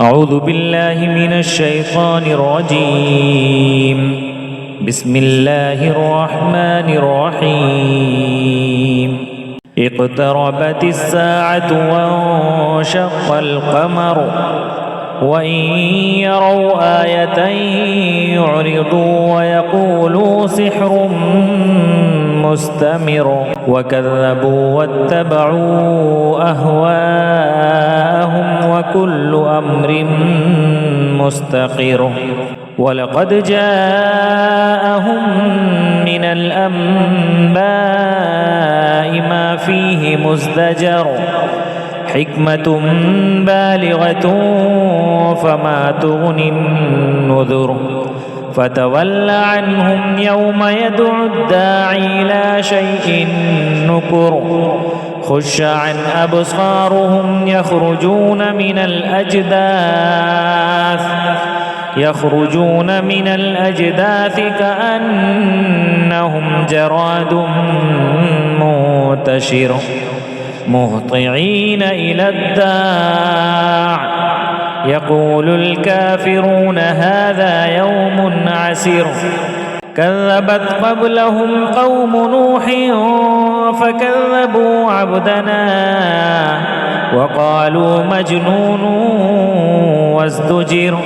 أعوذ بالله من الشيطان الرجيم. بسم الله الرحمن الرحيم. اقتربت الساعة وانشق القمر وإن يروا آية يعرضوا ويقولوا سحر مستمر وكذبوا واتبعوا أهواءهم وكل أمر مستقر ولقد جاءهم من الأنباء ما فيه مزدجر حكمة بالغة فما تغني النذر فتول عنهم يوم يدعو الداعي إلى شيء نكر خش عن أبصارهم يخرجون من الأجداث كأنهم جراد منتشر مهطعين إلى الداع يقول الكافرون هذا يوم عسير كذبت قبلهم قوم نوح فكذبوا عبدنا وقالوا مجنون وازدجر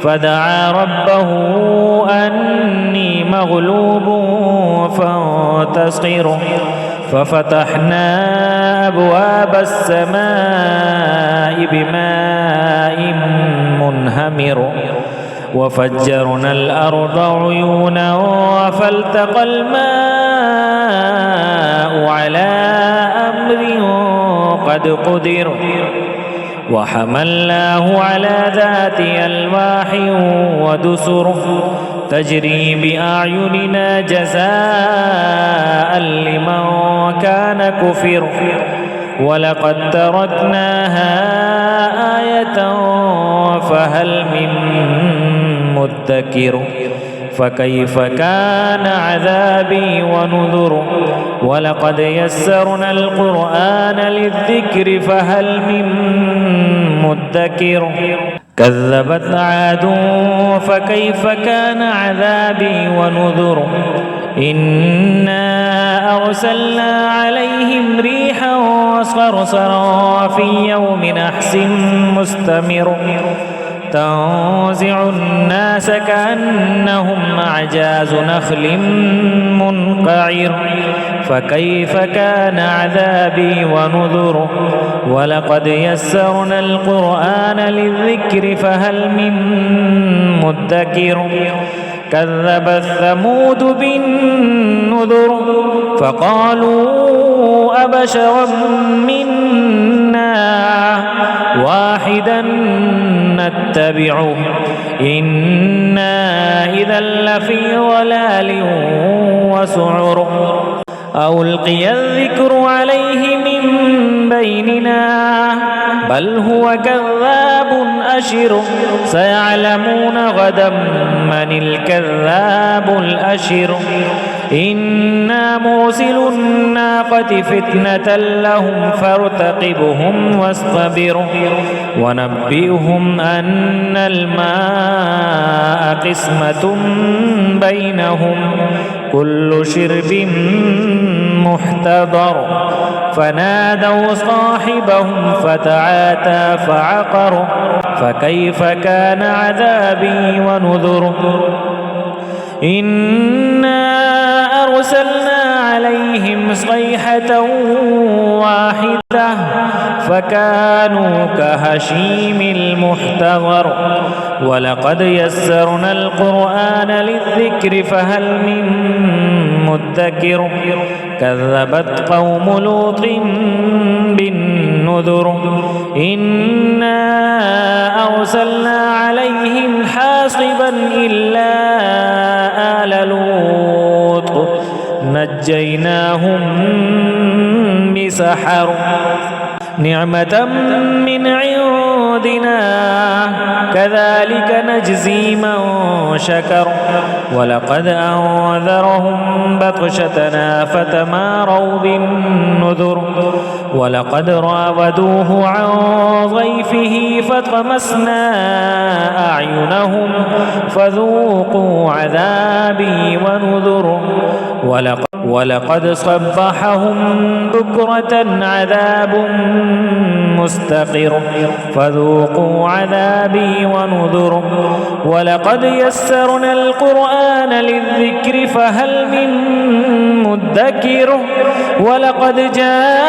فدعا ربه أني مغلوب فانتصر ففتحنا أبواب السماء بماء منهمر وفجرنا الأرض عيونا فالتقى الماء على أمر قد قدر وحملناه على ذات ألواح ودسر تجري بأعيننا جزاء لمن كان كفر ولقد تركناها آية فهل من مدكر فكيف كان عذابي ونذر ولقد يسرنا القرآن للذكر فهل من مدكر كذبت عاد فكيف كان عذابي ونذر إنا أرسلنا عليهم ريحا صرصرا في يوم نحس مستمر تنزع الناس كأنهم أعجاز نخل منقعر فكيف كان عذابي ونذر ولقد يسرنا القرآن للذكر فهل من مدكر كذبت ثمود بالنذر فقالوا أبشرا منا واحدا نتبعه إنا إذا لفي ضلال وسعر أو ألقي الذكر عليه من بيننا بل هو كذاب أشر سيعلمون غدا من الكذاب الأشر إنا مرسل الناقة فتنة لهم فارتقبهم واصطبر ونبئهم أن الماء قسمة بينهم كل شرب محتضر فنادوا صاحبهم فتعاتى فعقر فكيف كان عذابي ونذر إنا أرسلنا عليهم صيحة واحدة فكانوا كهشيم المحتضر ولقد يسرنا القرآن للذكر فهل من مدكر كذبت قوم لوط بالنذر إنا أرسلنا عليهم حاصبا إلا آل لوط نجيناهم بسحر نعمة من عندنا وكذلك نجزي من شكر ولقد أنذرهم بطشتنا فتماروا بالنذر ولقد راودوه عن ضيفه فطمسنا أعينهم فذوقوا عذابي ونذر ولقد صبحهم بكرة عذاب مستقر فذوقوا عذابي ونذر ولقد يسرنا القرآن للذكر فهل من مدكر ولقد جاء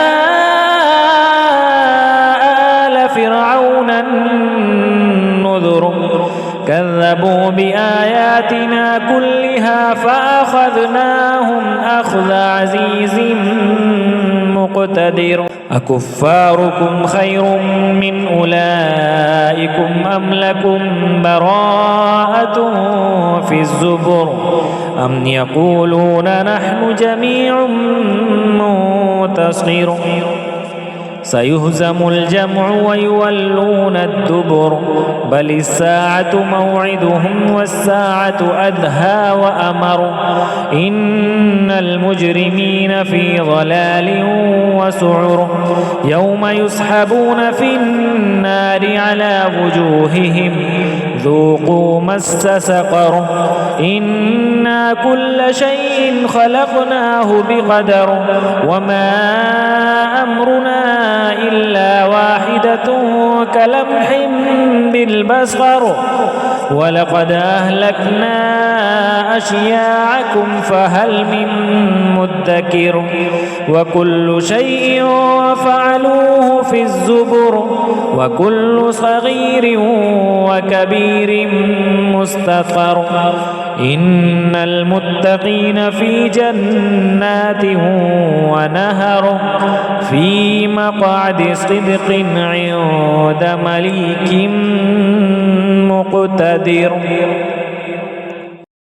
آل فرعون النذر كذبوا بآياتنا كلها فأخذناهم أخذ عزيز مقتدر أكفاركم خير من أولئكم أم لكم براءة في الزبر أم يقولون نحن جميع منتصر سيهزم الجمع ويولون الدبر بل الساعة موعدهم والساعة أدهى وأمر إن المجرمين في ضلال وسعر يوم يسحبون في النار على وجوههم ذوقوا مس سقر إنا كل شيء خلقناه بقدر وما أمرنا إلا واحدة كلمح بالبصر ولقد أهلكنا أشياعكم فهل من مدكر وكل شيء فعلوه في الزبر وكل صغير وكبير مستقر إن المتقين في جنات ونهر في مقعد صدق عند مليك مقتدر.